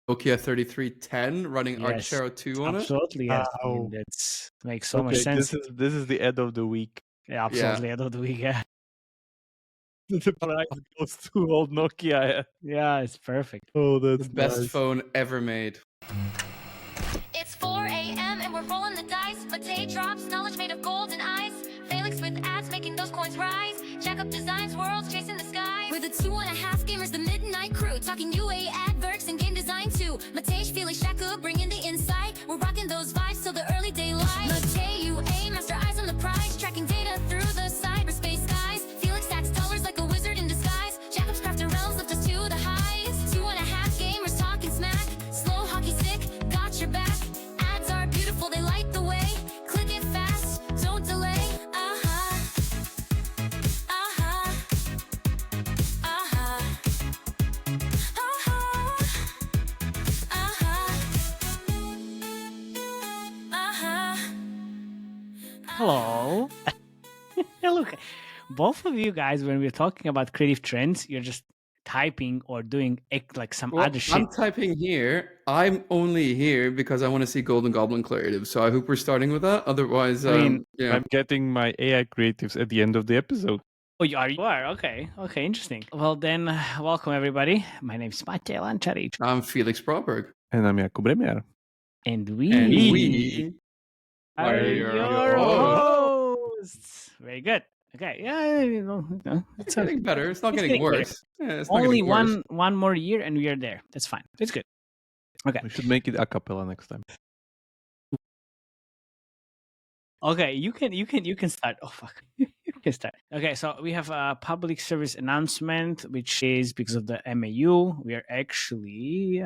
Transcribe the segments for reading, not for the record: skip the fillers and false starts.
Nokia 3310 running Yes, Archero 2 on absolutely, yes. I mean, Wow. that makes so much sense. This is the ad of the week. Yeah, absolutely, end of the week. Yeah, The prize goes to old Nokia. yeah, it's perfect. Oh, it. that's The best nice. phone ever made. It's 4 a.m. and we're rolling the dice. Matej drops knowledge made of golden eyes. Felix with ads making those coins rise. Jakub designs worlds chasing the skies. We're the 2.5 gamers, the midnight crew. Talking UA adverts and game design too. Matej, Felix, Jakub bringing the insight. We're rocking those vibes till the early daylight. Matej, UA, master eyes on the prize. Tracking data through the cyberspace skies. Felix stacks dollars like a wizard in disguise. Jakub's crafting realms lift us to the highs. 2.5 gamers talking smack. Slow hockey stick, got your back. Ads are beautiful, they light the way. Click it fast, don't delay. Uh-huh. Uh-huh. Uh-huh. Uh-huh. Hello. Look, both of you guys, when we're talking about creative trends, you're just typing or doing like some other shit. I'm typing here. I'm only here because I want to see Golden Goblin creative. So I hope we're starting with that. Otherwise, I mean, yeah. I'm getting my AI creatives at the end of the episode. Oh, you are? You are? Okay. Okay, interesting. Well, then, welcome everybody. My name is Matej Lančarič. I'm Felix Broberg. And I'm Jakub Remjar. And we are are your your hosts. hosts. Very good. Okay, yeah, It's getting better. It's not It's getting getting worse. Yeah, it's not only getting worse. one more year and we are there. That's fine. It's good. Okay. We should make it a cappella next time. Okay, you can start. Oh fuck. You can start. Okay, so we have a public service announcement, which is because of the MAU. We are actually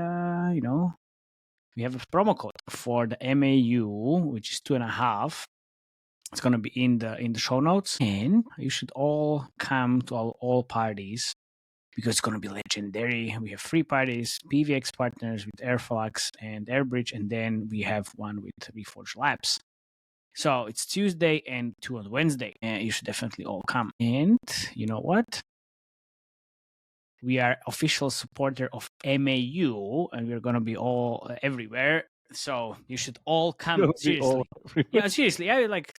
we have a promo code for the MAU, which is 2.5. It's gonna be in the show notes, and you should all come to all parties because it's gonna be legendary. We have 3 parties: PVX Partners with Airflux and Airbridge, and then we have one with Reforge Labs. So it's Tuesday and 2 on Wednesday, and you should definitely all come. And you know what? We are official supporter of MAU, and we're gonna be all everywhere. So you should all come. Seriously, yeah, seriously. I like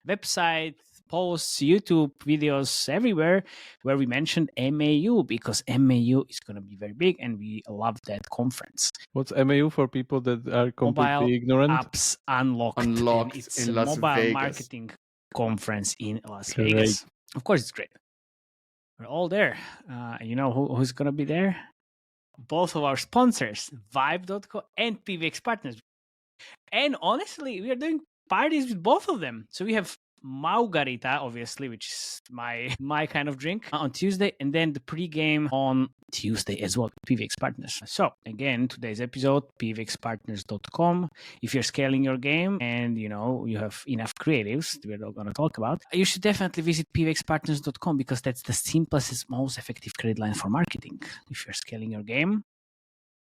website posts, YouTube videos, everywhere where we mentioned MAU because MAU is gonna be very big, and we love that conference. What's MAU for people that are completely Mobile ignorant? Apps Unlocked. Unlocked and it's in a Las mobile Vegas. marketing conference in Las Great. Vegas. Of course, it's great. We're all there. You know who's going to be there? Both of our sponsors, Vibe.co and PVX Partners. And honestly, we are doing parties with both of them. So we have Margarita, obviously, which is my kind of drink, on Tuesday, and then the pregame on Tuesday as well, PVX Partners. So again, today's episode, pvxpartners.com. If you're scaling your game and you have enough creatives we're not going to talk about, you should definitely visit pvxpartners.com because that's the simplest, most effective credit line for marketing. If you're scaling your game,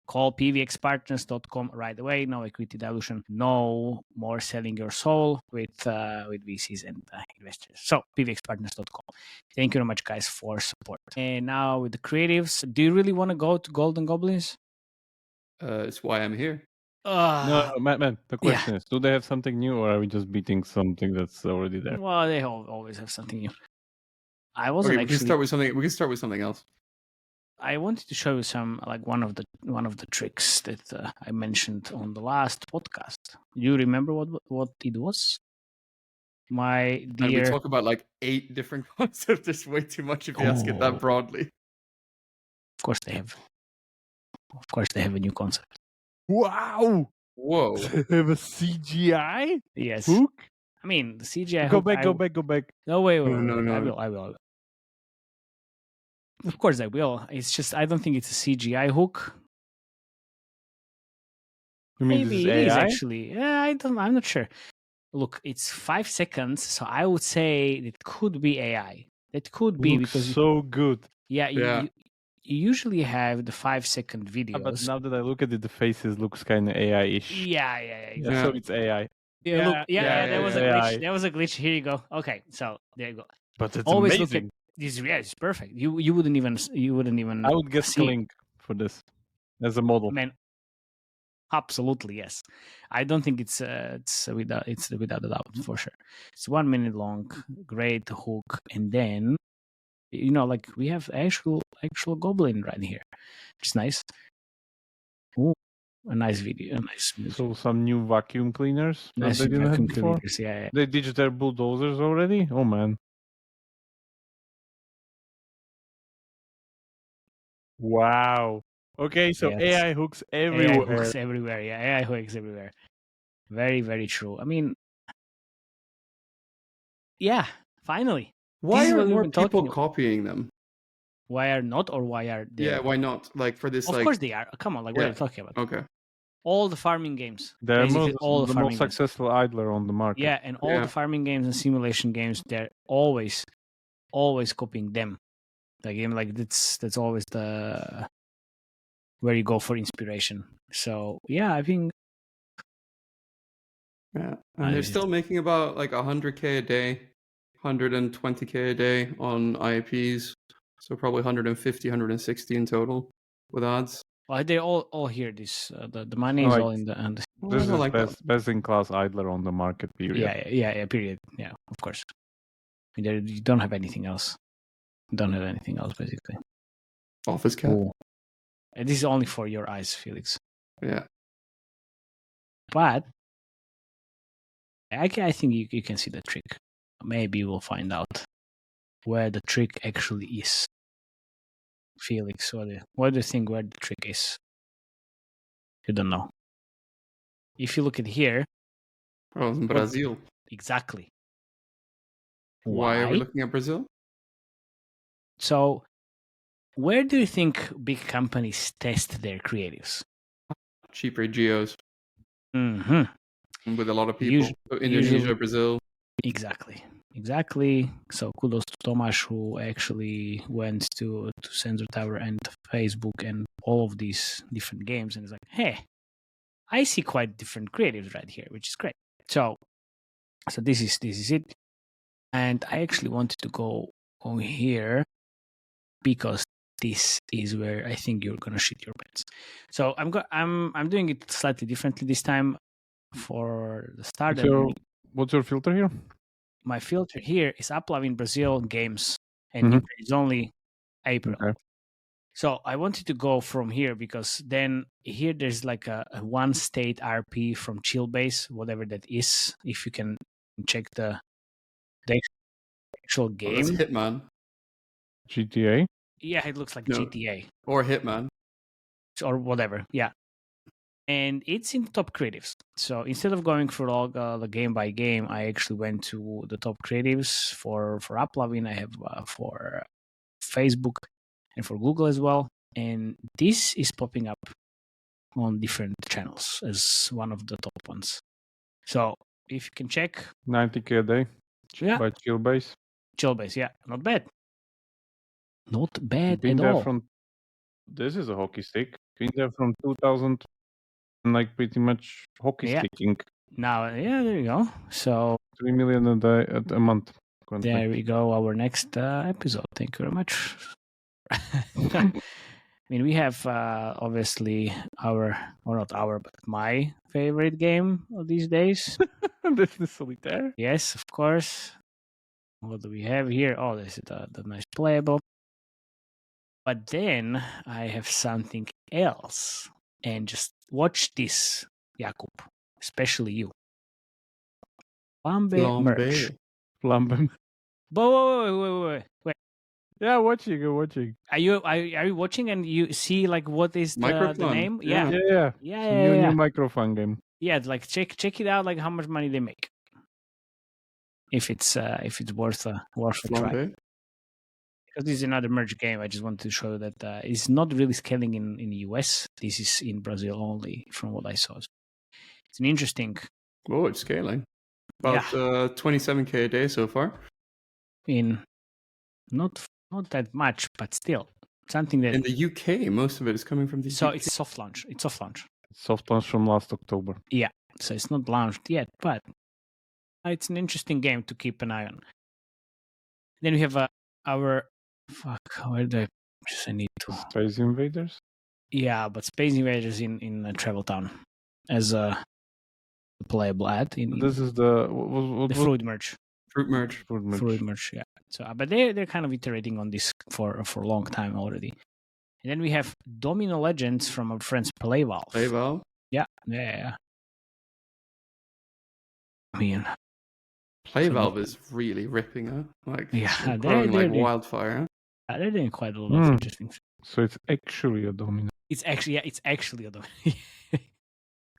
call pvxpartners.com right away. No equity dilution, no more selling your soul with VCs and investors. So pvxpartners.com. Thank you very much, guys, for support. And now with the creatives, do you really want to go to Golden Goblins? It's why I'm here. No, man. The question is, do they have something new, or are we just beating something that's already there? Well, they always have something new. I wasn't Okay, actually. we can start with something else. I wanted to show you some, like one of the tricks that I mentioned on the last podcast. Do you remember what it was? My dear. And we talk about like 8 different concepts. There's way too much if you ask it that broadly. Of course they have a new concept. Wow! Whoa! They have a CGI Yes. hook? I mean, the CGI. Go back. No, wait. No. I will. Of course I will. It's just I don't think it's a CGI hook. You mean Maybe this it is is AI? actually. Yeah, I'm not sure. Look, it's 5 seconds, so I would say it could be AI. It could be Looks because so good. you usually have the 5-second videos. But now that I look at it, the faces looks kind of AI-ish. Yeah. Yeah, so it's AI. Look, there was a glitch. AI. There was a glitch. Here you go. Okay, so there you go. But it's Always amazing. look at this. Yeah, it's perfect. You wouldn't even. I would get see Link for this as a model. Man, Absolutely, yes. I don't think it's without a doubt for sure. It's 1 minute long, great hook, and then like we have actual goblin right here. It's nice. Ooh, a nice video, a nice music. So some new vacuum cleaners that Nice they didn't vacuum have before. cleaners, yeah. They ditched their bulldozers already. Oh man! Wow. Okay, so Yes. AI hooks AI everywhere. hooks everywhere. Yeah, AI hooks everywhere. Very, very true. I mean, yeah, finally. Why This is are what we've more been talking people about. copying them? Why are not, or why are they? Yeah, why not? Like for this, Of like course they are. Come on, like what are Yeah. you talking about? okay, All the farming games. They're Basically all the the farming most games. successful idler on the market. Yeah, and all Yeah. the farming games and simulation games, they're always copying them. Like that's always the where you go for inspiration. So yeah, I think yeah, I and they're see. still making about like 100K a day, 120K a day on IPs, so probably 150, 160 in total with ads. Well, they all hear this. The money is Like, all in the and Well, I This don't is like that. best in class idler on the market. Period. yeah. Period. Yeah, of course. I mean, you don't have anything else. You don't have anything else basically. Office cat. Ooh. And this is only for your eyes, Felix. Yeah. But I think you can see the trick. Maybe you will find out where the trick actually is. Felix, what do you think where the trick is? You don't know. If you look at here, Oh, in Brazil. exactly. Why are we looking at Brazil? So, where do you think big companies test their creatives? Cheaper geos Mm-hmm. with a lot of people. So Indonesia, usually- Brazil. Exactly. So kudos to Tomas, who actually went to Sensor Tower and Facebook and all of these different games, and is like, hey, I see quite different creatives right here, which is great. So this is it. And I actually wanted to go on here because this is where I think you're gonna shit your pants. So I'm doing it slightly differently this time. For the start, What's your filter here? my filter here is Upload in Brazil games, and it's only April. Okay. So I wanted to go from here because then here there's like a one state RP from Chillbase, whatever that is. If you can check the actual Oh, that's game, Hitman GTA. yeah, it looks like No. GTA or Hitman. or whatever. Yeah. And it's in the top creatives. So instead of going through all the game by game, I actually went to the top creatives for Uplovin. I have for Facebook and for Google as well. And this is popping up on different channels as one of the top ones. So if you can check, 90K a day. Yeah. By Chillbase. Chillbase, yeah, not bad. Not bad Been at there all. from. This is a hockey stick. Been there from 2000. Like pretty much hockey Yeah. sticking. Now, yeah, there you go. So 3 million a day a month. there we go. Our next episode. Thank you very much. I mean, we have obviously but my favorite game of these days. This is solitaire. Yes, of course. What do we have here? Oh, this is the nice playable. But then I have something else. And just watch this, Jakub. Especially you. Flambe merch. Flambe. Wait. Yeah, watching. Are you watching and you see like what is the Microphone. name? Yeah. Yeah. Yeah. New microphone game. Yeah, like check it out, like how much money they make. If it's worth a try. Flambe. Because this is another merge game. I just wanted to show that it's not really scaling in the US. This is in Brazil only, from what I saw. It's an interesting. Oh, it's scaling. About 27K a day so far. In not that much, but still something that. In the UK, most of it is coming from the So UK. it's soft launch. It's soft launch. Soft launch from last October. So it's not launched yet, but it's an interesting game to keep an eye on. Then we have our where do I need to Space Invaders. Yeah, but Space Invaders in Travel Town. as a playable ad in This is the the fruit merch. Fruit merch. Fruit merch, yeah. So, but they're kind of iterating on this for a long time already. And then we have Domino Legends from our friends Playable. Playable. Yeah. I mean, Playable is really ripping it. Like, yeah, growing they're like wildfire. they're doing quite a lot of interesting things. So it's actually a domino. It's actually a Domino.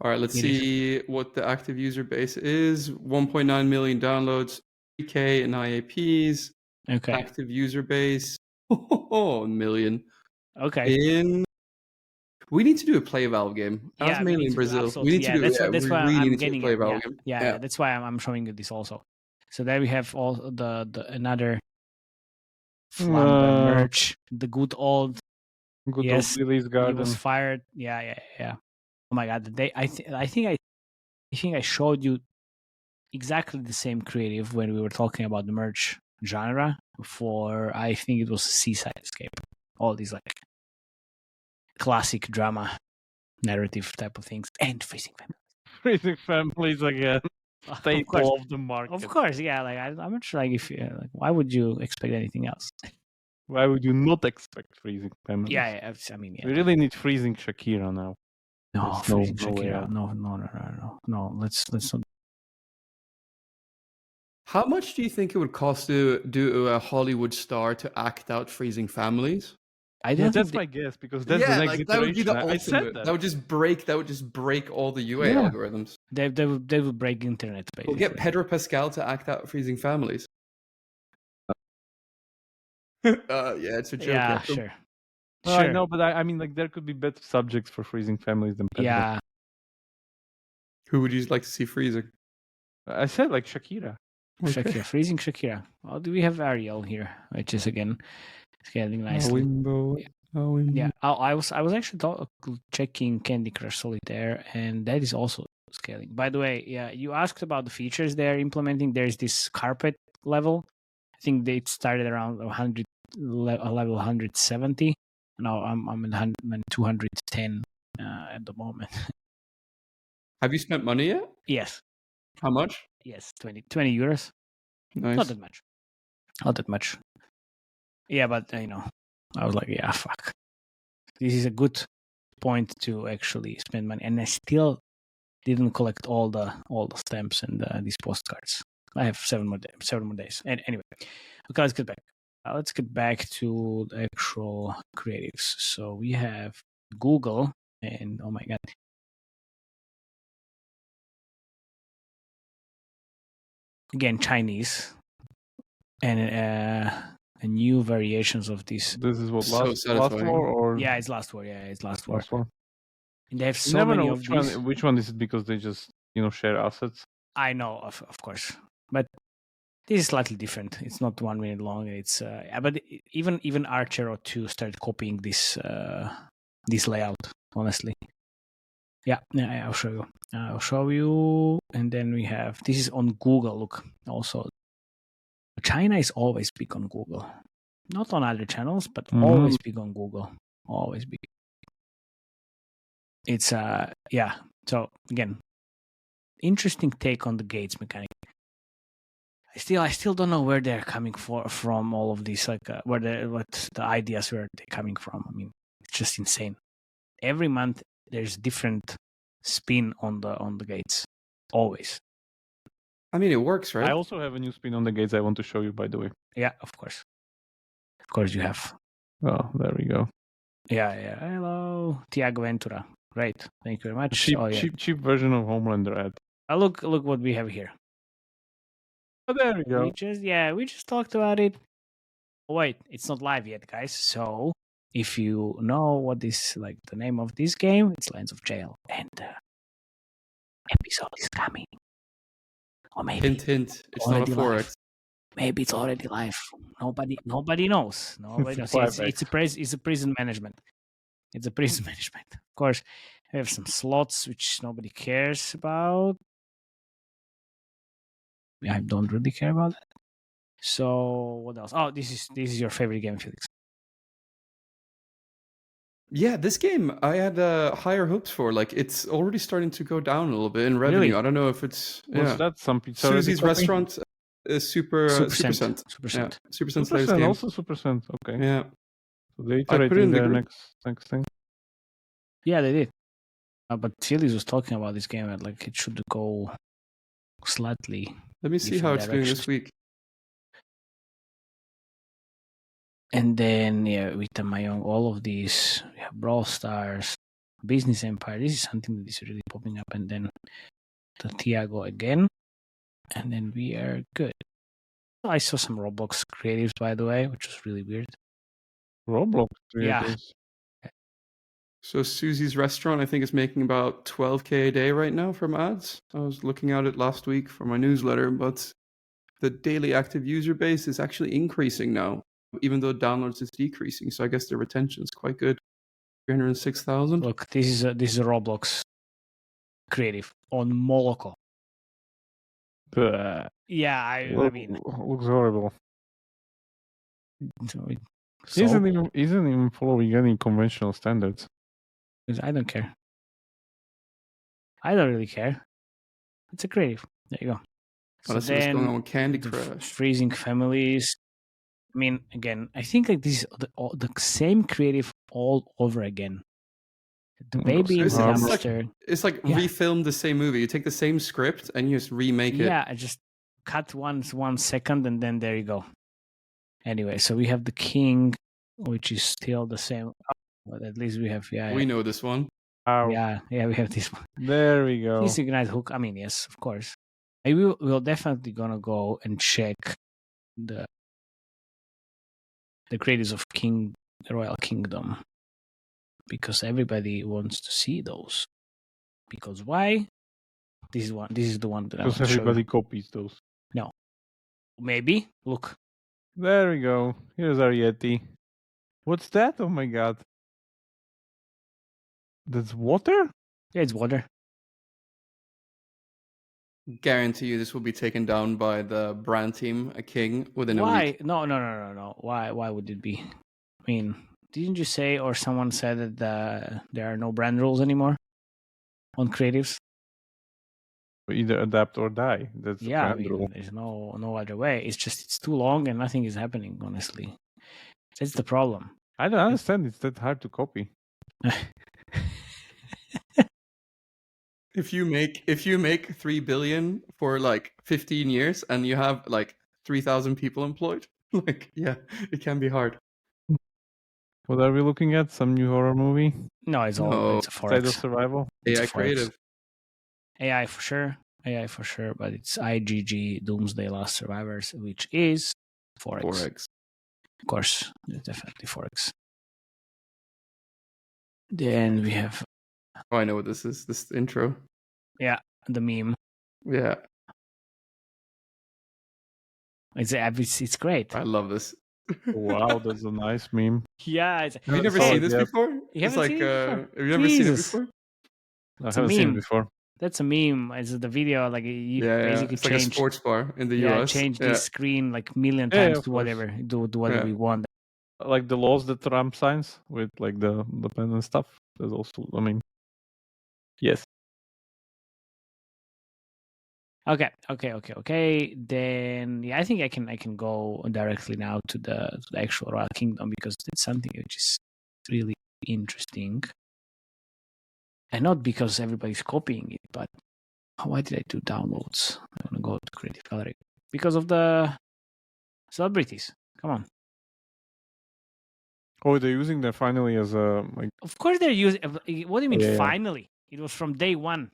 All right, let's It see what the active user base is. 1.9 million downloads, 3K in IAPs. Okay. Active user base, a million. Okay. We need to do a play valve game. I was mainly in Brazil. We need to do. That's why really I'm need to getting play it. valve game. Yeah, that's why I'm showing you this also. So there we have all the another Flambe merch, the good old. Good Yes, old Lily's Garden. He was fired. Yeah. Oh my god, I think I showed you exactly the same creative when we were talking about the merch genre for, I think it was Seaside Escape. All these like classic drama narrative type of things, and Freezing Families. Freezing Families again. Staple of the market. Of course, yeah. Like I'm not sure. Like if like, why would you expect anything else? Why would you not expect Freezing Families? Yeah. I mean, yeah. We really need Freezing Shakira now. No, There's Freezing no way Shakira. out. No. Let's not. How much do you think it would cost to do a Hollywood star to act out Freezing Families? I don't. That's my guess because that's the next that would be the iteration. I said ultimate. That would just break all the UA algorithms. They would break internet. Basically. We'll get Pedro Pascal to act out Freezing Families. Yeah, it's a joke. Yeah, sure. Well, I know, but I mean, like, there could be better subjects for Freezing Families than Pedro. Yeah. Who would you like to see freezing? I said like Shakira. Okay. Shakira, Freezing Shakira. Well, do we have Ariel here, which is again scaling nicely. Yeah, I was actually checking Candy Crush Solitaire, and that is also scaling. By the way, yeah, you asked about the features they're implementing. There's this carpet level. I think they started around 100 level 170. Now I'm in 210 at the moment. Have you spent money yet? Yes. How much? Yes, 20 euros. Nice. Not that much. Yeah, but I was like, yeah, fuck. This is a good point to actually spend money, and I still didn't collect all the stamps and these postcards. I have 7 more days. And anyway, okay, let's get back. Let's get back to the actual creatives. So we have Google, and oh my god. Again, Chinese, and new variations of this. This is what last satisfying. war, or Yeah, it's last war. last war. And they have so never many know of these. which one is it because they just share assets. I know, of course, but this is slightly different. It's not 1 minute long. It's but even Archer or 2 started copying this layout. Honestly, yeah, I'll show you. And then we have, this is on Google. Look, also China is always big on Google, not on other channels, but always big on Google. Always big. It's yeah. So again, interesting take on the gates mechanic. I still don't know where they're coming from. All of these, like what the ideas where they're coming from. I mean, it's just insane. Every month there's different spin on the gates. Always. I mean, it works, right? I also have a new spin on the gates I want to show you, by the way. Yeah, of course you have. Oh, there we go. Yeah. Hello, Tiago Ventura. Great, thank you very much. Cheap version of Homelander ad. Look what we have here. Oh, there we go. We just talked about it. Oh, wait, it's not live yet, guys. So if you know what is like the name of this game, it's Lands of Jail, and episode is coming. Or maybe hint. It's not a 4X. Maybe it's already live. Nobody knows. Nobody knows. It's a prison management. It's a prison management. Of course, we have some slots which nobody cares about. I don't really care about that. So what else? Oh, this is your favorite game, Felix. Yeah, this game I had higher hopes for. Like, it's already starting to go down a little bit in revenue. Really? I don't know if it's What's that? Some pizza already Susie's copy? restaurant is super Supercent. Yeah, Supercent. Supercent's latest Supercent, game. also Supercent. Okay. Yeah, So they I put it iterating in the their group. next thing. Yeah, they did. But Felix was talking about this game and like it should go slightly. Let me see how different it's doing this directions. week. And then with the Mahjong, all of these, we have Brawl Stars, Business Empire. This is something that is really popping up, and then the Tiago again, and then we are good. I saw some Roblox creatives, by the way, which was really weird. Roblox Yeah. creators. So Susie's restaurant, I think, is making about 12K a day right now from ads. I was looking at it last week for my newsletter, but the daily active user base is actually increasing now, even though downloads is decreasing. So I guess the retention is quite good. 306,000. Look, this is a Roblox creative on Moloko. Yeah, I mean, looks horrible. so Isn't even following any conventional standards. I don't care. I don't really care. It's a creative. There you go. Let's see what's going on with Candy the Crush. freezing families. I mean, again, I think like this is the same creative all over again. The baby in the dumpster. It's like refilm the same movie. You take the same script and you just remake it. Yeah, I just cut 1 second and then there you go. Anyway, so we have the king, which is still the same. But at least we have we know this one. Yeah, we have this one. There we go. He's Ignite Hook. I mean, yes, of course. We're definitely gonna go and check the creators of Royal Kingdom, because everybody wants to see those. Because why? This is the one that I want Because to show everybody you. copies those. No, maybe. Look, there we go. Here's our Yeti. What's that? Oh my god. That's water? yeah, it's water. Guarantee you this will be taken down by the brand team, a king, within a week. No. Why would it be? I mean, didn't you say, or someone said that there are no brand rules anymore on creatives? Either adapt or die. That's the Yeah, I brand mean, rule. there's no other way. It's too long and nothing is happening, honestly. That's the problem. I don't understand. It's that hard to copy. If you make 3 billion for like 15 years and you have like 3,000 people employed, like it can be hard. What are we looking at? Some new horror movie? No, it's a Side of forex. survival? AI Forex. creative. AI for sure, but it's IGG Doomsday Last Survivors, which is forex. Of course, it's definitely forex. Then we have. Oh, I know what this is. This intro. Yeah, the meme. Yeah, it's great. I love this. Wow, that's a nice meme. Yeah, Have you never seen this before? You haven't seen it before? Have you never seen it Jesus. before? I It's a haven't seen it meme. before. That's a meme. It's the video, like you basically It's like a change. sports bar in the Yeah, US. change this screen like million Yeah, times of to course. whatever. Do whatever Yeah. we want. Like the laws that Trump signs with like the pen and stuff. There's also, I mean, yes. Okay. Then I think I can go directly now to the actual Royal Kingdom, because it's something which is really interesting, and not because everybody's copying it, but why did I do downloads? I'm gonna go to Creative Gallery because of the celebrities. Come on. Oh, they're using that finally as a like. Of course they're using. What do you mean? Yeah. Finally, it was from day one.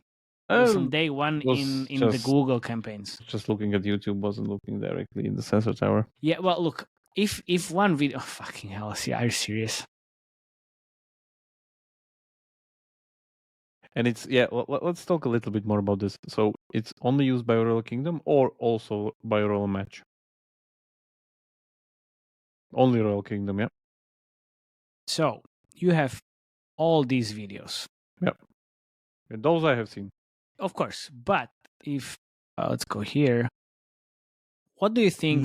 It was from day one was in the just- Google campaigns. Just looking at YouTube, wasn't looking directly in the sensor tower. Yeah, well, look, if one video, oh, fucking hell, see, are you serious? And it's let's talk a little bit more about this. So it's only used by Royal Kingdom or also by Royal Match? Only Royal Kingdom, yeah. So you have all these videos, And those I have seen. of course. But if let's go here, what do you think?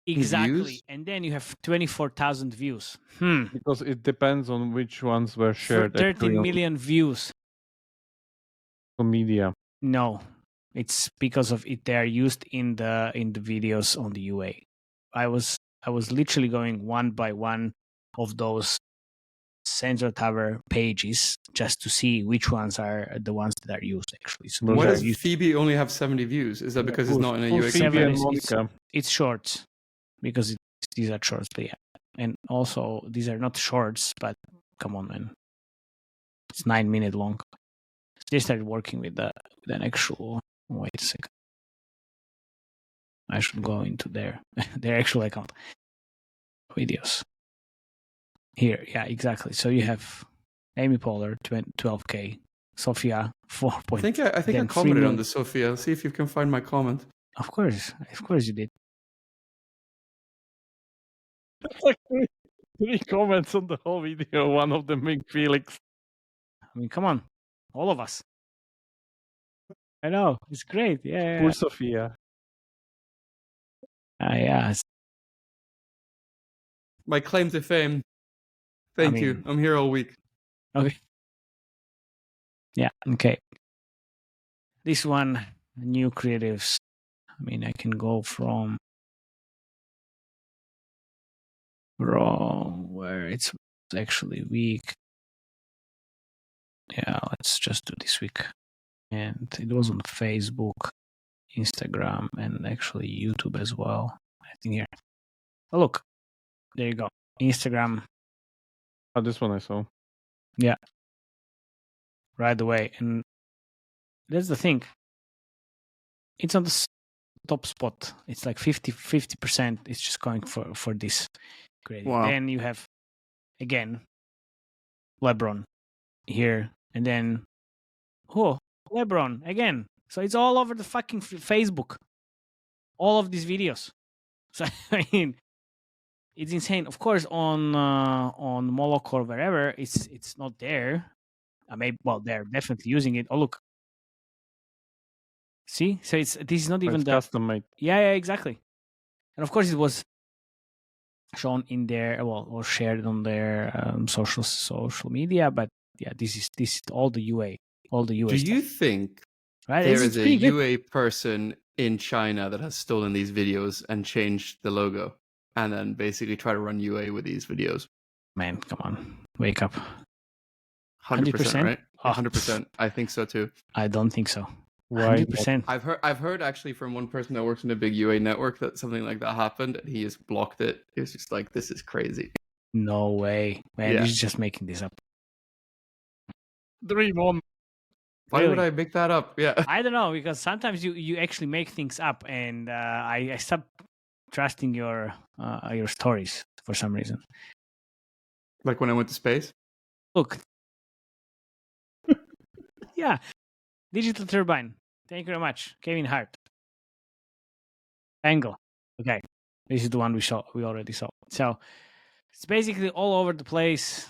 Exactly. views? And then you have 24,000 views. Because it depends on which ones were shared. 13 million views. On media. No, it's because of it. They are used in the videos on the UA. I was literally going one by one of those Sensor Tower pages just to see which ones are the ones that are used actually. So Why Why are does Phoebe only have 70 views? Is that because it's not in a UA Phoebe campaign? and Monica. it's shorts because these are shorts, but yeah. And also these are not shorts, but come on, man, it's 9 minute long. They started working with an actual. Wait a second. I should go into their actual account videos. Here, yeah, exactly. So you have Amy Poehler, 12K, Sophia, 4. I think I commented on the Sophia. See if you can find my comment. Of course you did. Like 3 comments on the whole video. One of them being Felix. I mean, come on, all of us. I know, it's great. Yeah. Poor Sophia. Yeah. My claim to fame. Thank you. I'm here all week. Okay. Yeah. Okay. This one, new creatives. I mean, I can go from where it's actually week. Yeah, let's just do this week. And it was on Facebook, Instagram, and actually YouTube as well. I think here. Oh, look. There you go. Instagram. Oh, this one I saw. Yeah. Right away. And that's the thing. It's on the top spot. It's like 50%. It's just going for this creative. Wow. Then you have, again, LeBron here. And then, LeBron again. So it's all over the fucking Facebook. All of these videos. So, I mean, it's insane. Of course, on Moloch or wherever, it's not there. They're definitely using it. Oh, look. See? So this is not even It's custom made. Yeah, exactly. And of course, it was shown in their or shared on their social media. But yeah, this is all the UA, Do you think right? there is a UA person in China that has stolen these videos and changed the logo, and then basically try to run UA with these videos? Man, come on, wake up. 100%, right? Oh. 100%. I think so too. I don't think so. Why? 100%. I've heard actually from one person that works in a big UA network that something like that happened, and he just blocked it. He was just like, "This is crazy." No way, man! Yeah. He's just making this up. Dream on. Why would I make that up? Yeah. I don't know, because sometimes you actually make things up, and I stopped trusting your stories for some reason. Like when I went to space. Look. Yeah. Digital Turbine. Thank you very much. Kevin Hart. Angle. Okay. This is the one we already saw. So it's basically all over the place.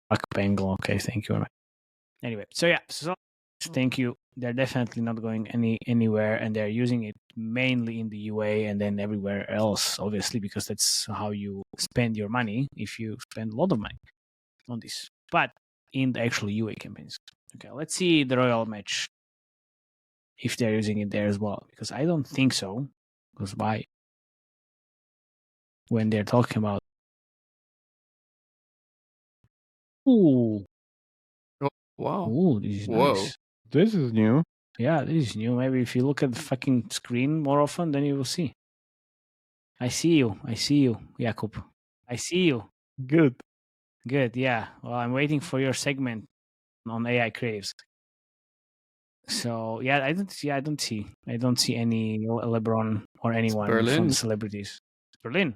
Fuck Bangle. Okay, thank you very much. Anyway, so yeah, so thank you. They're definitely not going anywhere, and they're using it mainly in the UA and then everywhere else, obviously, because that's how you spend your money if you spend a lot of money on this. But in the actual UA campaigns. Okay, let's see the Royal match. If they're using it there as well. Because I don't think so. Because why? When they're talking about... Ooh. Oh, wow. Ooh, this is nice. This is new. Yeah, this is new. Maybe if you look at the fucking screen more often, then you will see. I see you, Jakub. I see you. Good. Good, yeah. Well, I'm waiting for your segment on AI creatives. So yeah, I don't see any LeBron or anyone from the celebrities. It's Berlin.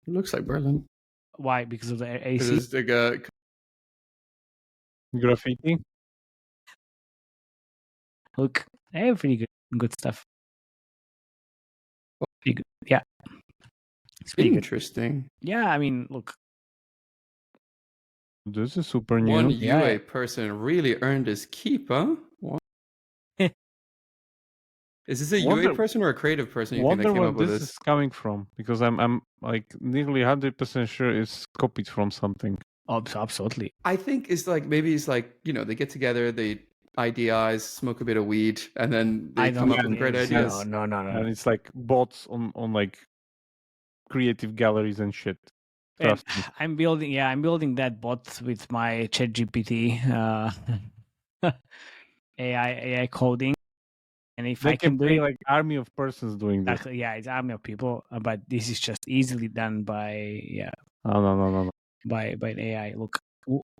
It looks like Berlin. Why? Because of the AC. It's like Graffiti. Look, pretty good stuff. Pretty good. Yeah, it's pretty interesting. Good. Yeah, I mean, look. This is super new. One UA person really earned his keep, huh? Is this a Wonder- UA person or a creative person? You think that Wonder came where up with this this? is coming from, because I'm like nearly 100% sure it's copied from something. Absolutely. I think it's like maybe it's like they get together, they ideas, smoke a bit of weed, and then they I don't come up think with great it is. ideas. No. And it's like bots on like creative galleries and shit. And Trust me. I'm building that bot with my ChatGPT AI coding, and if They I can do be it, like army of persons doing this. exactly, it's army of people, but this is just easily done by No. by an AI. Look,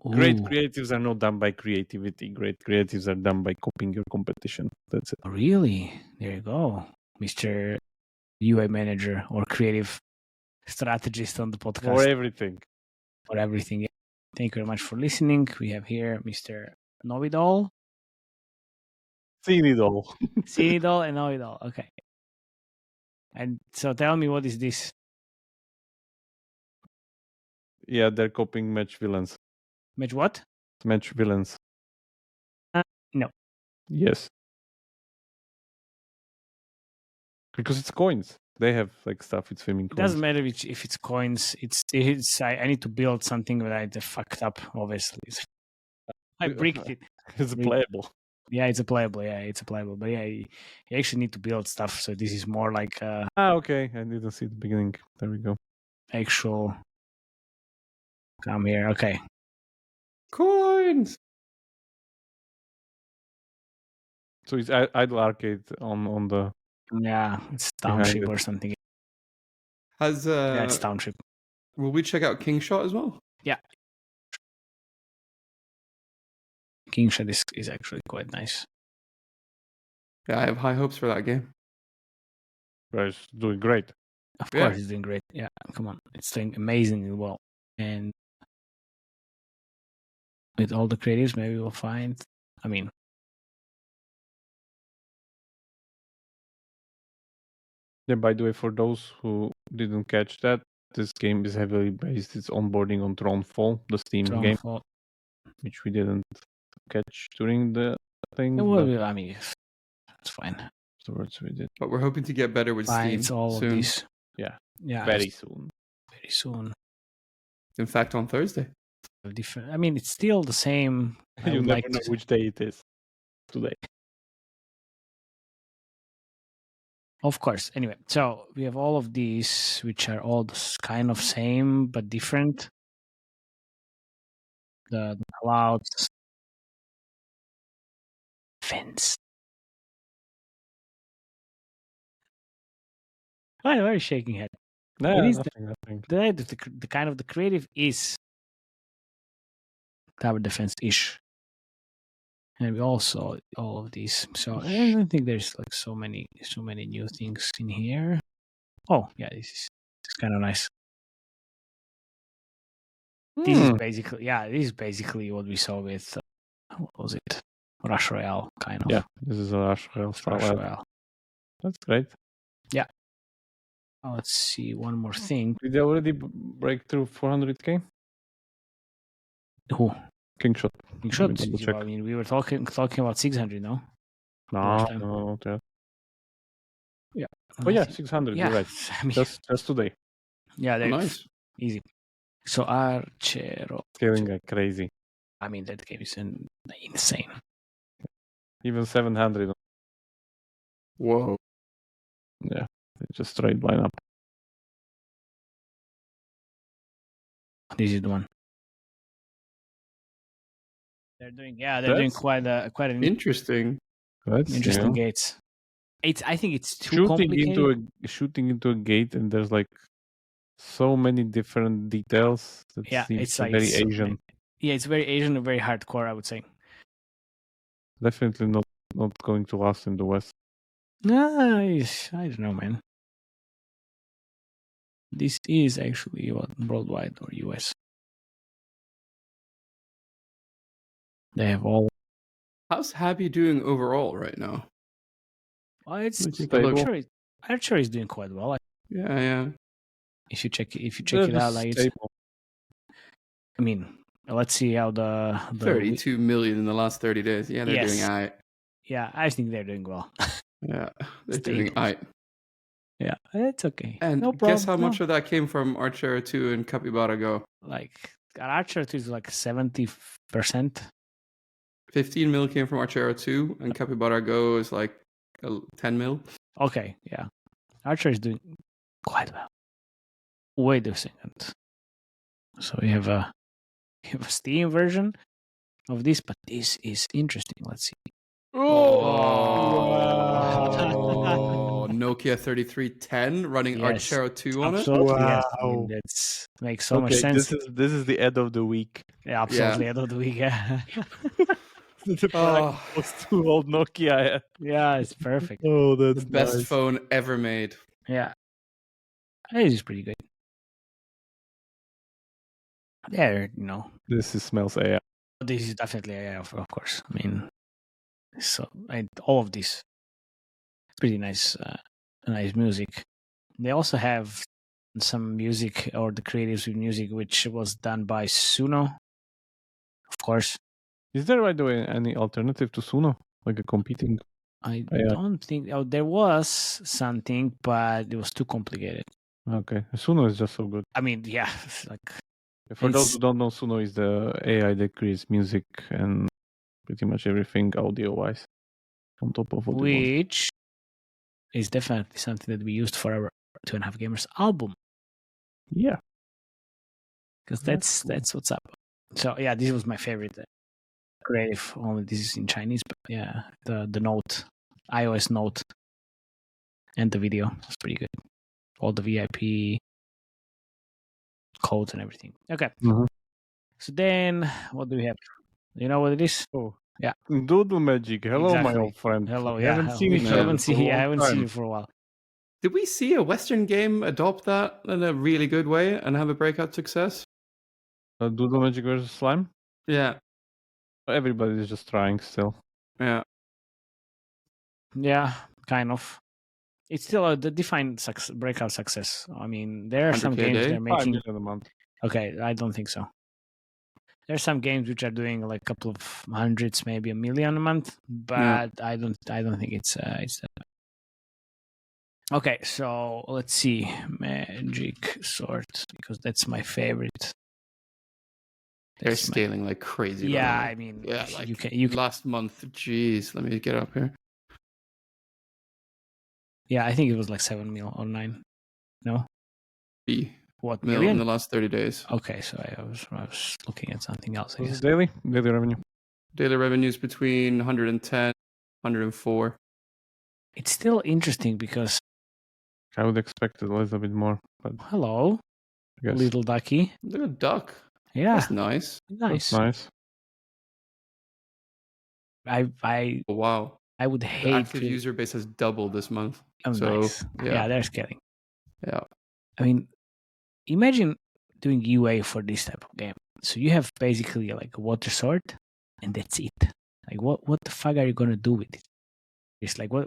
Great ooh, creatives are not done by creativity. Great creatives are done by copying your competition. That's it. really? There you go, Mr. UI manager or creative strategist on the podcast. For everything. For everything. Yeah. Thank you very much for listening. We have here Mr. Know-it-all, Seen it all. See it all, and Know it all. Okay. And so tell me, what is this? Yeah, they're copying match villains. Match what? Match villains. No. Yes. Because it's coins. They have like stuff with swimming It coins. doesn't matter if it's coins. It's I need to build something that I fucked up, obviously. I bricked it. It's playable. Yeah, it's a playable. Yeah, it's a playable. But yeah, you actually need to build stuff. So this is more like Okay. I didn't see the beginning. There we go. actual. Come here. Okay. Coins. So it's Idle Arcade on the... Yeah, it's Behind Township it. or something. Has Yeah, it's Township. will we check out King Shot as well? King Shot is actually quite nice. Yeah, I have high hopes for that game. Guys doing great. Of Yeah. course, it's doing great. Yeah, come on, it's doing amazingly well. And with all the creatives, maybe we'll find. I mean, Yeah, by the way, for those who didn't catch that, this game is heavily based its onboarding on Thronefall, the Steam game, Thronefall. which we didn't catch during the thing. Well, I mean, it's fine. Afterwards we did. But we're hoping to get better with Fine, Steam it's all soon. of this. Yeah. Yeah, Very it's soon. very soon. In fact, on Thursday. Different. I mean, it's still the same. I You would never like know to- which day it is today. Of course. Anyway, so we have all of these, which are all kind of same but different. The clouds, fence. Why are you shaking head? No, is nothing. The kind of the creative is tower defense-ish. And we also all of these. So I don't think there's like so many new things in here. Oh yeah, this is kind of nice. This is basically what we saw with what was it? Rush Royale kind of. Yeah, this is a Rush Royale style. Rush Royale. That's great. Oh, let's see one more thing. Did they already break through 400k? Who? King Shot. You should. double check. I mean, we were talking about 600, no? Last time. No, not yet. Yeah. Oh yeah, 600. Yeah. You're right. I mean, Just today. yeah, Oh, they're nice. easy. So Archero. Scaling like crazy. I mean, that game is insane. Even 700. Whoa. Yeah, it's just straight line up. This is the one. They're doing quite an Interesting. That's interesting yeah. gates. I think it's too complicated. Shooting into a gate, and there's like so many different details. That Yeah, seems it's like very Asian. Yeah, it's very Asian and very hardcore, I would say. Definitely not going to last in the West. Nice. I don't know, man. This is actually worldwide or US. They have all. How's Happy doing overall right now? Well, it's Let me take a look. Archer is doing quite well. Yeah. If you check They're it out, just like it's, stable. I mean, let's see how the 32 million in the last 30 days. Yeah, they're doing Yes. all right. Yeah, I think they're doing well. Yeah, they're Stay doing close. Yeah, it's okay. And no problem. guess how much of that came from Archera 2 and Capybara Go? Like Archer is like 70%. 15 mil came from Archera 2, and Capybara Go is like 10 mil. Okay, yeah. Archer is doing quite well. Wait a second. So we have a Steam version of this, but this is interesting. Let's see. Oh, Nokia 3310 running Yes, Archero 2 on it. Absolutely, yes. I mean, Wow. that makes so much sense. This is the ad of the week. Yeah, absolutely. End of the week. Yeah. The Oh, was too old Nokia. Yeah, it's perfect. Oh, that's the best nice. phone ever made. Yeah, it is pretty good. Yeah, This smells AI. this is definitely AI, of course. I mean, so all of this, it's pretty nice, nice music. They also have some music or the creatives with music, which was done by Suno, of course. Is there, by the way, any alternative to Suno? Like a competing? I Yeah. don't think. Oh, there was something, but it was too complicated. Okay. Suno is just so good. I mean, yeah, like For those It's- who don't know, Suno is the AI that creates music and pretty much everything audio-wise on top of what you want. which is definitely something that we used for our 2.5 Gamers album, Yeah. because That's that's cool. what's up. So yeah, this was my favorite creative. Only this is in Chinese, but yeah, the note, iOS note, and the video was pretty good. All the VIP codes and everything. Okay. Mhm. So then, what do we have? You know what it is? Oh. Yeah. Doodle Magic. Hello, my Exactly. old friend. Hello. We Yeah. haven't seen each I other for a long I haven't seen time. you for a while. Did we see a Western game adopt that in a really good way and have a breakout success? Doodle Magic versus Slime? Yeah, Everybody's just trying still. yeah. Yeah, kind of. It's still a defined breakout success. I mean, there are some 100K a games day? they're 5 making. million a month. Okay, I don't think so. There's some games which are doing like a couple of hundreds, maybe 1 million a month, but I don't think it's that. Okay, so let's see, Magic Sword, because that's my favorite. They're That's my- scaling like crazy. Yeah, right I mean, now. Yeah, like you can. last month. Jeez, let me get up here. Yeah, I think it was like 7 mil or 9. No, B what mil in million? the last 30 days. Okay, so I was looking at something else. I What's guess. daily revenue. Daily revenues between 110, 104. It's still interesting because I would expect a little bit more, but hello, I guess little ducky. Look at duck. Yeah, That's nice. nice. that's nice. I Oh, wow. I would The hate active to. user base has doubled this month. Oh, so, nice. yeah. Yeah, they're scaling. Yeah. I mean, imagine doing UA for this type of game. So you have basically like a water sword, and that's it. Like, what the fuck are you gonna do with it? It's like what?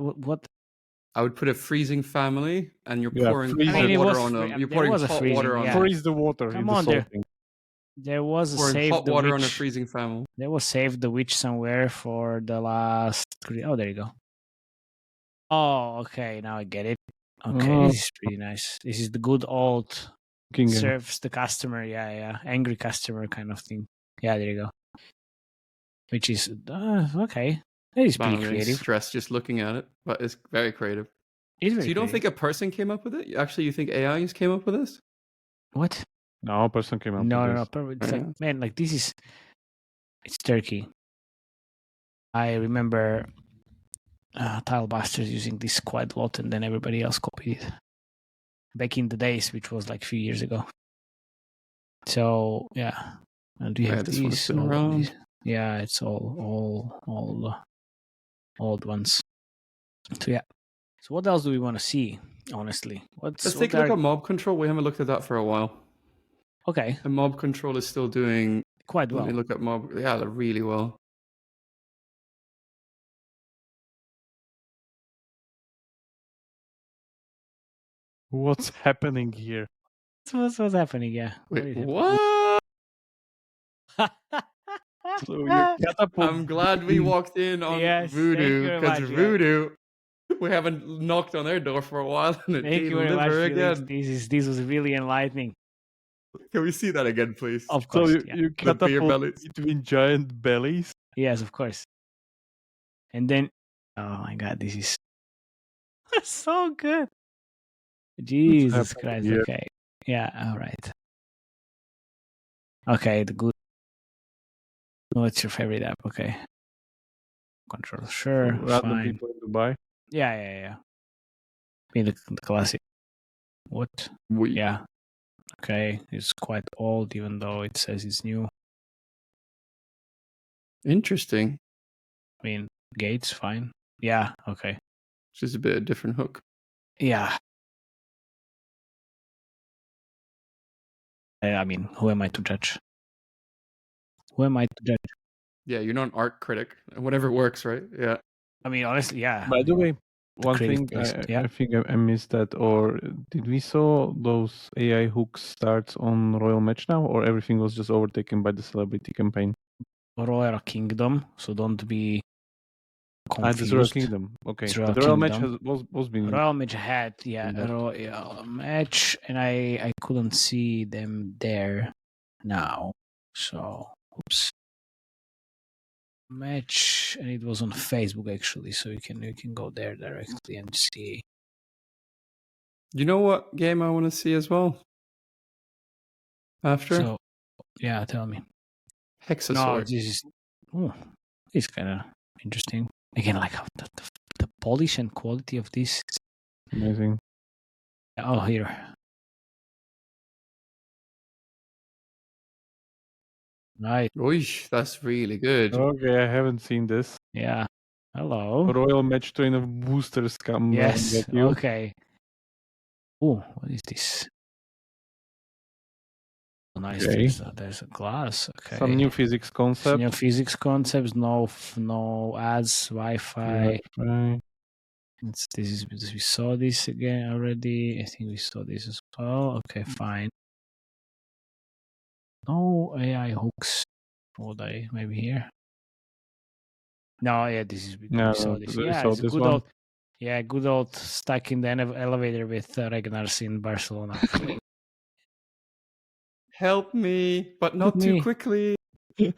I would put a freezing family, and you're Yeah, pouring freeze hot it. It water was on free- them. You're there pouring was a hot freezing, water on yeah. them. Freeze the water Come in the on, there. salting. There was a Pouring save hot the water on a witch. freezing family. There was save the witch somewhere for the last. Oh, there you go. Oh, okay. Now I get it. Okay, Oh. this is pretty nice. This is the good old King serves the customer. Yeah. Angry customer kind of thing. Yeah, there you go. Which is okay. It is pretty Man, I'm getting creative. stressed just looking at it, but it's very creative. It's So very you don't think creative. a person came up with it? Actually, you think AI just came up with this? What? No, a person came up No. with this. It's like, Yeah. man, like this is. It's Turkey. I remember Tilebusters using this quite a lot, and then everybody else copied it. Back in the days, which was like a few years ago. So yeah, and we Yeah, have this one's these. been all of around. these. Yeah, it's all the old ones. So yeah. So what else do we want to see? Honestly, Let's take a look at mob control. We haven't looked at that for a while. Okay, And mob control is still doing. quite well. Let me look at mob. Yeah, they're really well. What's happening here? What's happening? Yeah. Wait, is what? happening? So your catapult. I'm glad we walked in on Yes, thank you Voodoo very because much, yeah. Voodoo We haven't knocked on their door for a while, and it Thank you very much, deliver Felix. again. This was really enlightening. Can we see that again, please? Of So course, you, yeah. you The beer catapult bellies. between giant bellies. Yes, of course. And then, oh my god, this is so good. Jesus happened Christ. here? Okay. Yeah, all right. Okay, the good. What's your favorite app? Okay. Control, sure. Random Fine. people in Dubai. Yeah. I mean, the classic. What? We. Yeah. Okay. It's quite old, even though it says it's new. Interesting. I mean, Gates, fine. Yeah, okay. Just a bit of different hook. Yeah. I mean, who am I to judge? Who am I to judge? Yeah, you're not an art critic. Whatever works, right? Yeah. I mean, honestly, yeah. By the way, one creative thing taste, yeah. I think I missed that, or did we saw those AI hooks start on Royal Match now, or everything was just overtaken by the celebrity campaign? Royal Kingdom, so don't be confused. This Royal Kingdom. Okay. It's But Royal the Royal Match Kingdom. was being Royal Match had, yeah, Yeah. Royal Match, and I couldn't see them there now. So, oops. Match, and it was on Facebook actually, so you can go there directly and see. You know what game I want to see as well? After? So, yeah, tell me. Hexasaur. No, this is, it's kind of interesting. Again, like how the polish and quality of this. amazing. Oh, here. Right. Oish, that's really good. Okay, I haven't seen this. Yeah. Hello. Royal Match train of boosters come. Yes. Get you. Okay. Oh, what is this? Oh, nice. Okay. There's a glass. Okay. Some new physics Some concept. new physics concepts. No ads. Wi-Fi. Right. We saw this again already. I think we saw this as well. Okay, fine. No AI hooks. Would I maybe here? No, yeah, this is we No, saw this. we Yeah, saw it's a this good one. old. Yeah, good old stuck in the elevator with Ragnars in Barcelona. Help me, but not Help too me. quickly. No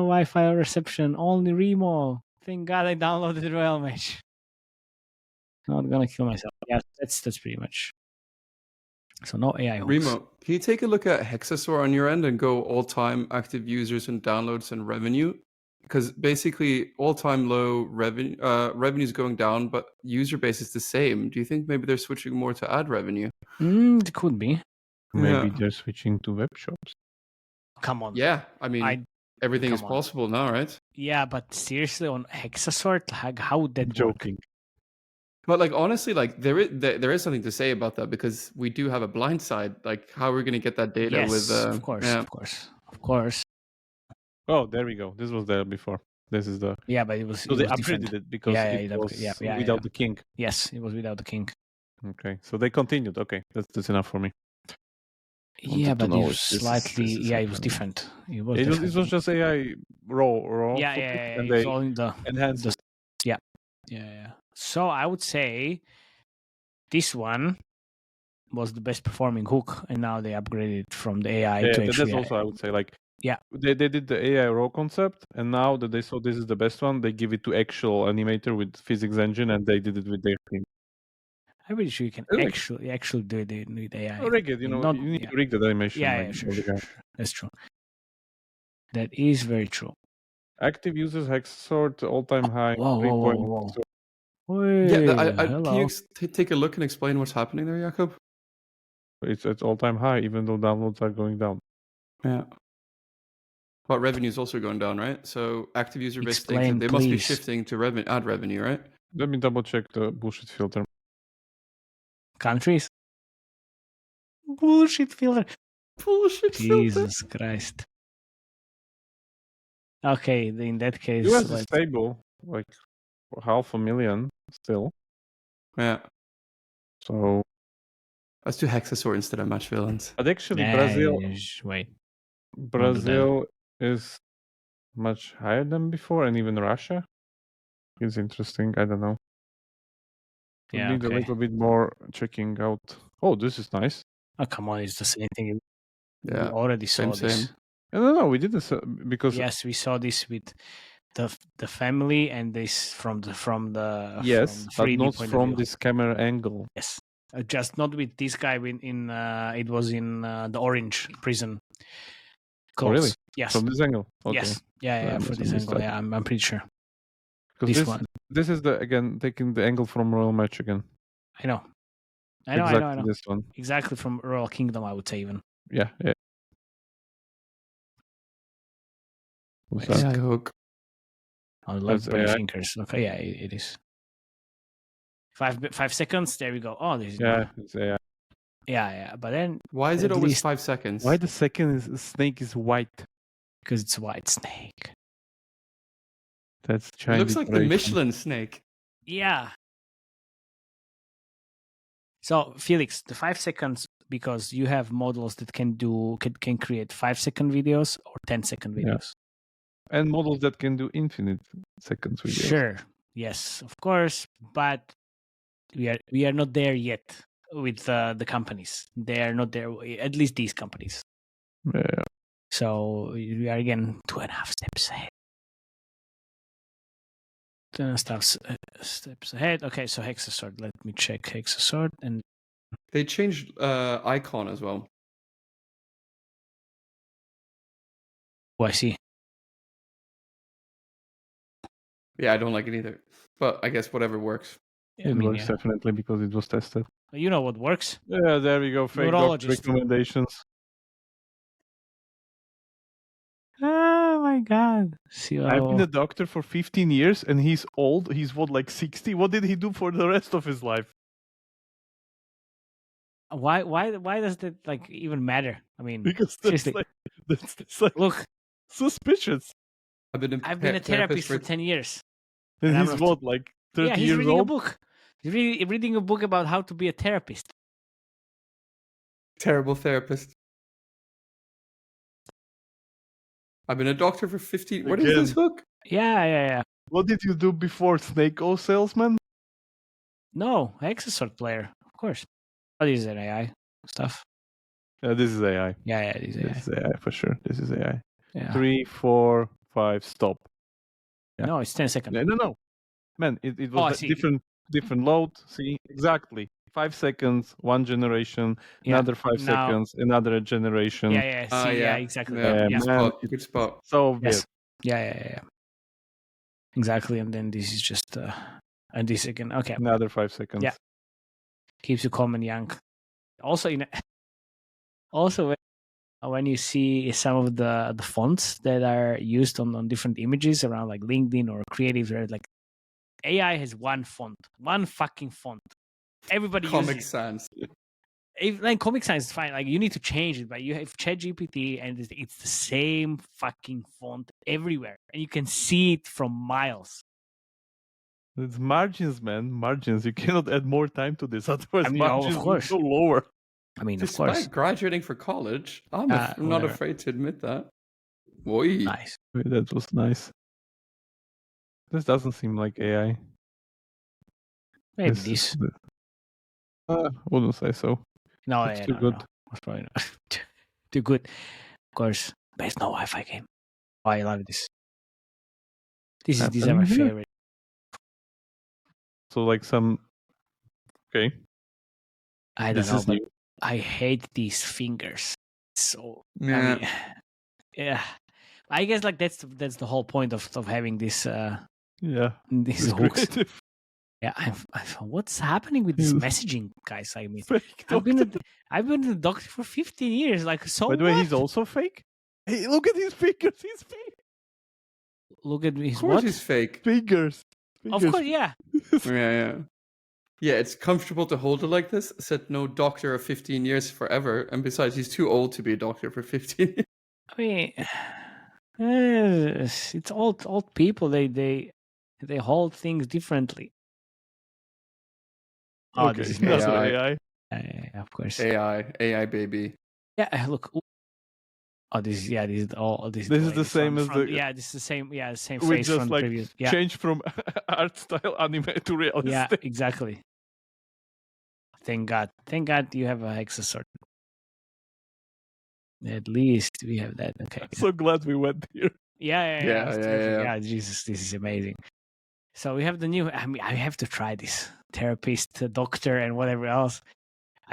Wi-Fi reception. Only Remo. Thank God I downloaded the Royal Match. Not gonna kill myself. Yeah, that's pretty much. So no AI hooks. Remo, can you take a look at Hexasaur on your end and go all-time active users and downloads and revenue? Because basically all-time low revenue is going down, but user base is the same. Do you think maybe they're switching more to ad revenue? It could be. Maybe Yeah. they're switching to web shops. Come on. Yeah, I mean, everything is come on. possible now, right? Yeah, but seriously, on Hexasaur, like, how would that work? Joking. But like honestly, like there is something to say about that because we do have a blind side. Like how are we going to get that data Yes, with? of course. Oh, there we go. This was there before. This is the. Yeah, but it was. So it they was upgraded different. it because it was without the king. Yes, it was without the king. Okay, so they continued. Okay, that's enough for me. Yeah, Wanted to but know it if was this is- slightly. this is Yeah, it was happening. different. It It was just AI raw. Yeah, footage, yeah. and It was they all in the enhanced. the- Yeah. So I would say this one was the best performing hook, and now they upgraded from the AI Yeah, to that's actually. also I would say like Yeah. they did the AI raw concept, and now that they saw this is the best one, they give it to actual animator with physics engine, and they did it with their team. I'm pretty sure you can Really? actually do it with AI. Rig it, you need to rig the animation. Yeah, like, sure. of the guy. That's true. That is very true. Active users Hexasaur all-time high. Whoa. 3.6. Yeah, can hello. you take a look and explain what's happening there, Jakub? It's all-time high, even though downloads are going down. Yeah. But revenue is also going down, right? So active user base Explain, thinks that they must be please. shifting to ad revenue, right? Let me double check the bullshit filter. Countries. Bullshit filter. Bullshit filter. Jesus Christ. Okay, in that case, US is let's- stable, like 500,000 still. Yeah. So, Let's do Hexasaur instead of match villains. but actually, Wait. Brazil is much higher than before, and even Russia. It's interesting. I don't know. It Yeah, needs a okay. little bit more checking out. Oh, this is nice. Oh, come on, it's the same thing. We Yeah, already saw same, this. same. No, we didn't because Yes, we saw this with the family and this from the yes, from the but 3D not point of from view. this camera angle. Yes, just not with this guy. In it was in the orange prison. Oh, really? Yes. From this angle. Okay. Yes. Yeah. I For must this have missed angle, that. yeah, I'm pretty sure. Because This one. this is the again taking the angle from Royal Match again. I know. Exactly this one. Exactly from Royal Kingdom, I would say even. Yeah. What's Nice. that? AI hook. I love That's pretty AI. fingers. Okay, yeah, it is. 5 seconds. There we go. Oh, this is Yeah, it's AI. yeah. But then Why is it At always least- 5 seconds? Why the second snake is white? because it's white snake. That's It Chinese. looks like the Michelin snake. Yeah. So Felix, the 5 seconds, because you have models that can create 5-second videos or 10-second Yeah. videos. And models that can do infinite seconds videos. Sure. Yes, of course, but we are not there yet with the companies. They are not there. At least these companies. Yeah. So we are again 2.5 steps ahead. 2.5 steps ahead. Okay, so Hexasort. Let me check Hexasort and They changed icon as well. I see. Yeah, I don't like it either. But I guess whatever works. I It mean, works definitely because it was tested. you know what works. Yeah, there we go. Fake doctor Neurologist. recommendations. Oh my god. See, I've been a doctor for 15 years and he's old. He's what, like 60? What did he do for the rest of his life? why does that like even matter? I mean, Because that's seriously. that's like Look, suspicious. I've been I've been a therapist for 10 years. And And I'm he's not- what, like 30 Yeah, he's years reading old? a book. He's reading a book about how to be a therapist. terrible therapist. I've been a doctor for 15. What is this hook? Yeah. What did you do before, Snake O salesman? No, Hexasort player, of course. Oh, this is an AI stuff. This is AI. Yeah, this is AI. This is AI for sure. This is AI. Yeah. 3, 4, 5, stop. Yeah. No, it's 10 seconds. No. Man, it Oh, I was see. different load. See, exactly. 5 seconds, one generation, Yeah. another 5 Now- seconds, another generation. Yeah. Ah, See, yeah. exactly. Yeah, Yeah, good man. spot. Good spot. So obvious. Yes. Yeah. Exactly, and then this is just and this again. Okay, Another 5 seconds. Yeah. keeps you calm and young. Also, when you see some of the fonts that are used on different images around like LinkedIn or creatives, where like AI has one fucking font. Everybody Comic uses it. Sans. Like Comic Sans is fine. Like you need to change it, but you have ChatGPT and it's the same fucking font everywhere, and you can see it from miles. It's margins, man. Margins. You cannot add more time to this. Otherwise, I mean, of margins will course. go lower. I mean, of Despite course, graduating for college, I'm not whatever. afraid to admit that. Boy. Nice. Wait, that was nice. This doesn't seem like AI. Maybe This this. is wouldn't say so. No, It's yeah, too no, good. no. That's probably not. Too good. Of course, but it's no Wi-Fi game. Oh, I love this. These are my Happening here. favorite. So like some. Okay. I don't This know, is but new. I hate these fingers. So Yeah. I mean, yeah. I guess like that's the whole point of having this Yeah. these It's hooks. creative. Yeah, what's happening with this Yes. messaging, guys? I mean, Fake I've been doctor. I've been a doctor for 15 years. Like, so By the way, what? he's also fake. Hey, look at his fingers. He's fake. Look at his Of course what? he's fake. Fingers. Of course, yeah. Yeah. Yeah, it's comfortable to hold it like this. Said no doctor of 15 years forever. And besides, he's too old to be a doctor for 15 years. I mean, it's old people. They hold things differently. Oh, Okay, this is that's AI. AI. yeah, of course. AI baby. Yeah, look. Oh, this is all. This This is the same as the- Yeah, this is the same. Yeah, the same We face just from like previous. Yeah, change from art style anime to realistic. yeah, exactly. Thank God you have a hexa sword. At least we have that. Okay. So glad we went here. Yeah. Yeah, It's yeah, terrific. yeah. Yeah, Jesus, this is amazing. So we have the new. I mean, I have to try this therapist, doctor, and whatever else.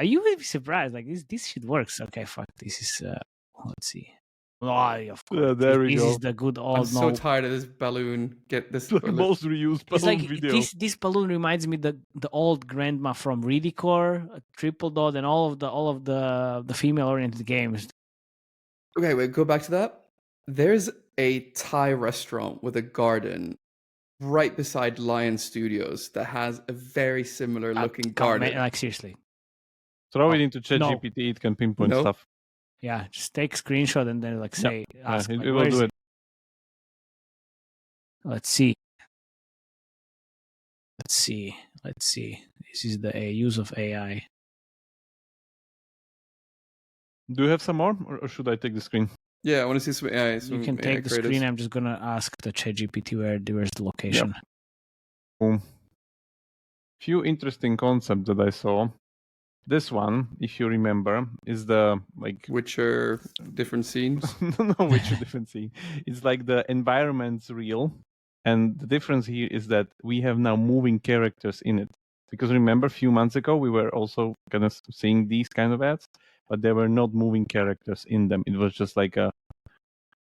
You will be surprised. Like this shit works. Okay, fuck. This is. Let's see. Oh, of course. Yeah, there we this go. is the good old. I'm so tired of this balloon. Get this. Like balloon. most reused It's balloon like video. this balloon reminds me the old grandma from Redecore, Triple Dot, and all of the female oriented games. Okay, wait, go back to that. There's a Thai restaurant with a garden right beside Lion Studios that has a very similar looking Come on, garden. man, like seriously. Throw it into no. ChatGPT, it can pinpoint No. stuff. Yeah, just take screenshot and then like say ask. it like, will where do is it. Let's see. This is the use of AI. Do you have some more, or should I take the screen? Yeah, I want to see some AI. Some You can AI take the creators. screen. I'm just gonna ask the ChatGPT where's the location. Boom. Few interesting concepts that I saw. This one, if you remember, is the like Which are different scenes. no, which a different scene. It's like the environment's real, and the difference here is that we have now moving characters in it. Because remember, a few months ago we were also kind of seeing these kind of ads, but there were not moving characters in them. It was just like a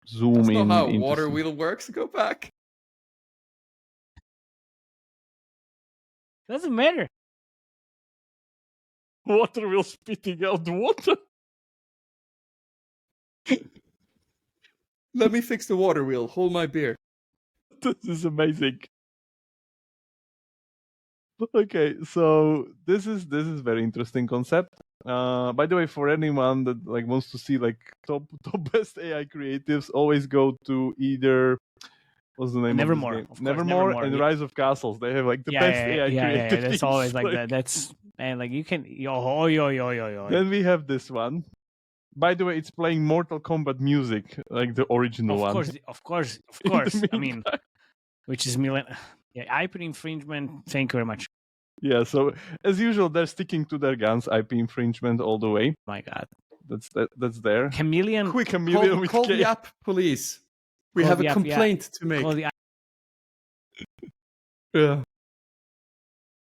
zoom That's in. not how into water some- wheel works. Go back. Doesn't matter. Water wheel spitting out water. Let me fix the water wheel. Hold my beer. This is amazing. Okay, so this is very interesting concept. By the way, for anyone that like wants to see like top best AI creatives, always go to either what's the name Nevermore, of this of game? course, Nevermore Nevermore, and yeah. Rise of Castles. They have like the best AI creative. That's teams, always like that. That's and like you can yo. Then we have this one. By the way, it's playing Mortal Kombat music, like the original one. Of course. In the I mean, meantime. which is IP infringement. Thank you very much. Yeah, so as usual, they're sticking to their guns. IP infringement all the way. My God, That's there. chameleon. Quick chameleon with Call K. the app police. We Call have the a app, yeah. complaint to make. Call the Yeah.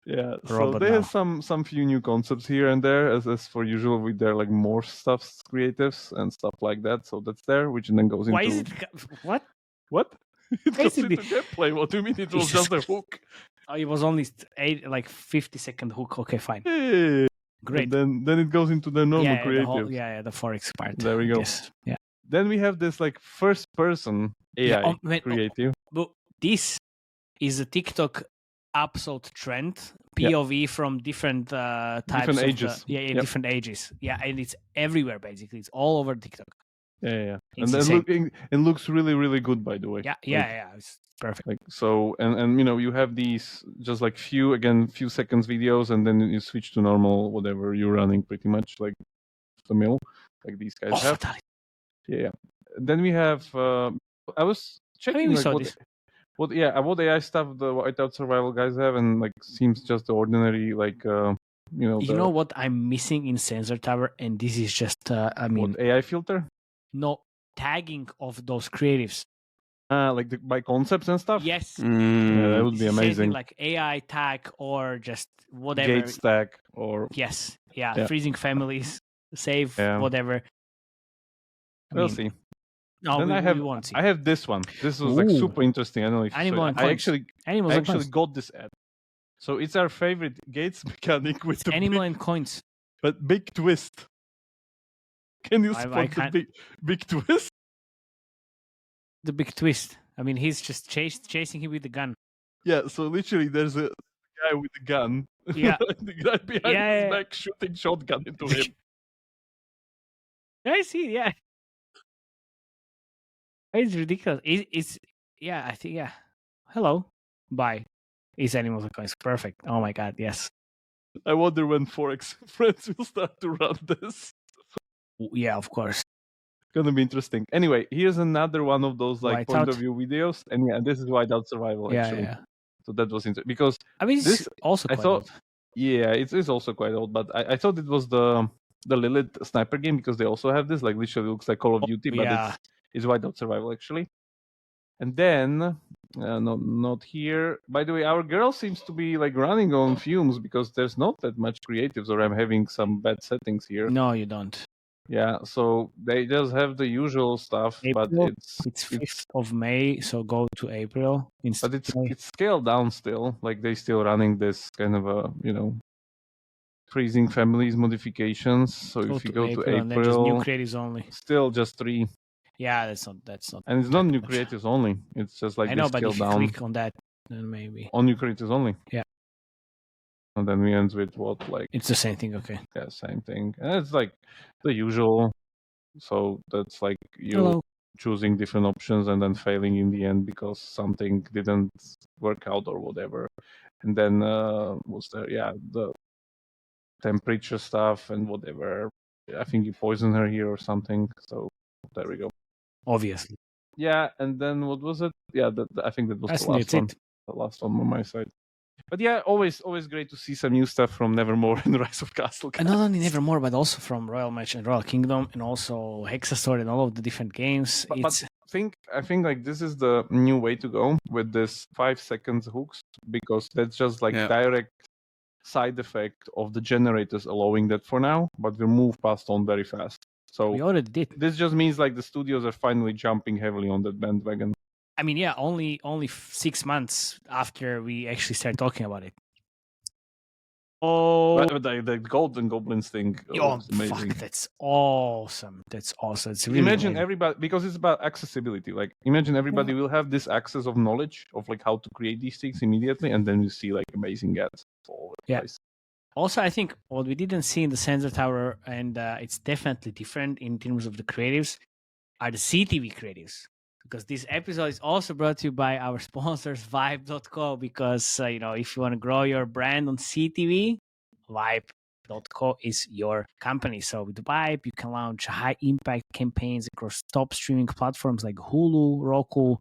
Yeah, so Robot they now. have some few new concepts here and there, as for usual with their like more stuff creatives and stuff like that. So that's there, which then goes Why into is it? What? what? It goes Basically- into gameplay. What do you mean? It was Jesus just a hook. Oh, it was only 50-second hook. Okay, fine, Hey. great. And then it goes into the normal Yeah, creative. the forex part. There we go. Yes. Yeah. Then we have this like first person Yeah, AI man, creative. But this is a TikTok absolute trend. POV from different types Different of ages. Yep. Yep. Different ages. Yeah, and it's everywhere basically. It's all over TikTok. Yeah. It's And insane. then looks really, really good, by the way. Yeah. It's perfect. Like so, and you know, you have these just like few seconds videos, and then you switch to normal whatever you're running, pretty much like the mill, like these guys have. Fatality. Yeah. Then we have. I was checking we like, saw what this. what AI stuff the Whiteout Survival guys have, and like seems just the ordinary like You know what I'm missing in Sensor Tower, and this is just I mean what AI filter, no tagging of those creatives. like by concepts and stuff. Yes. Yeah, that would be Same thing, amazing. like AI tag or just whatever. Gate stack or Yes. Yeah. Freezing families, save Yeah. whatever. we'll see. No, Then we won't see. I have this one. This was like Ooh. super interesting. I don't know if you Animal saw and it. I coins. Animals I and actually coins. got this ad. So it's our favorite Gates mechanic with the Animal big, and coins. but big twist. Can you I spot the can't- big twist? The big twist. I mean, he's just chasing him with the gun. Yeah, so literally there's a guy with a gun. Yeah. The guy behind Yeah. his back shooting shotgun into him. I see. Yeah. It's ridiculous. It's yeah. I think yeah. Hello. Bye. It's animals and coins. Perfect. Oh my god. Yes. I wonder when Forex friends will start to run this. Yeah. Of course. Gonna be interesting. Anyway, here's another one of those like point Whiteout. of view videos, and yeah, this is Whiteout Survival actually. Yeah. So that was interesting because I mean, it's this also I quite thought, old. yeah, it is also quite old, but I thought it was the Lilith sniper game because they also have this, like literally looks like Call of Duty, but yeah. it's Whiteout Survival actually. And then not here. By the way, our girl seems to be like running on fumes because there's not that much creatives, or I'm having some bad settings here. No, you don't. Yeah, so they just have the usual stuff, but April, it's 5th of May, so go to April instead. but it's scaled down still. Like they still running this kind of a freezing families modifications. So if you go to April, and then just new creatives only. still just 3. Yeah, that's not. And it's not new much. creatives only. It's just like I they know, but scale if you down click on that, then maybe on new creatives only. Yeah. And then we end with what, like, it's the same thing. Okay. yeah, same thing. And it's like the usual. So that's like you Hello. choosing different options and then failing in the end because something didn't work out or whatever. And then was there, yeah, the temperature stuff and whatever. I think you poisoned her here or something. So there we go. Obviously. Yeah, and then what was it? Yeah, I think that was That's the last one. it. The last one on my side. But yeah, always great to see some new stuff from Nevermore and Rise of Castle. And not only Nevermore, but also from Royal Match and Royal Kingdom, and also Hexastore and all of the different games. But I think like this is the new way to go with this 5 seconds hooks, because that's just like direct side effect of the generators allowing that for now, but we'll move past on very fast. So we already did. This just means like the studios are finally jumping heavily on that bandwagon. I mean, yeah, only 6 months after we actually started talking about it. Oh, but the Golden Goblins thing is amazing. Fuck, that's awesome. That's awesome. It's really imagine amazing. Everybody, because it's about accessibility. Like imagine everybody will have this access of knowledge of like how to create these things immediately, and then you see like amazing ads all over the place. Also, I think what we didn't see in the Sensor Tower, and it's definitely different in terms of the creatives, are the CTV creatives. Because this episode is also brought to you by our sponsors, Vibe.co. Because, if you want to grow your brand on CTV, Vibe.co is your company. So with Vibe, you can launch high-impact campaigns across top streaming platforms like Hulu, Roku,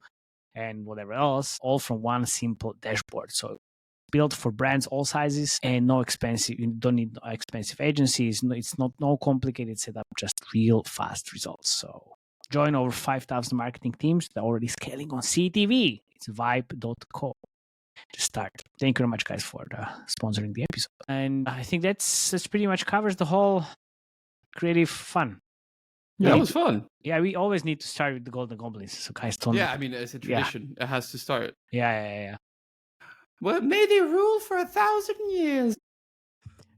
and whatever else, all from one simple dashboard. So built for brands all sizes and no expensive. You don't need expensive agencies. It's not no complicated setup, just real fast results. So join over 5,000 marketing teams that are already scaling on CTV. It's Vibe.co to start. Thank you very much, guys, for sponsoring the episode. And I think that's pretty much covers the whole creative fun. Yeah, that was fun. Yeah, we always need to start with the Golden Goblins. So guys, don't. Yeah, I mean, it's a tradition. It has to start. Yeah. Well, may they rule for 1,000 years.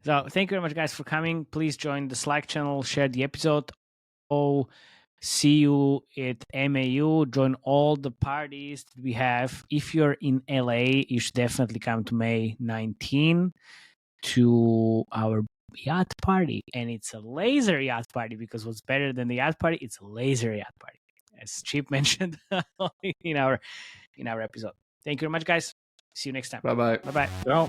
So thank you very much, guys, for coming. Please join the Slack channel, share the episode. See you at MAU. Join all the parties that we have. If you're in LA, you should definitely come to May 19 to our yacht party. And it's a laser yacht party, because what's better than the yacht party? It's a laser yacht party, as Chip mentioned in our episode. Thank you very much, guys. See you next time. Bye-bye. Bye-bye. Ciao.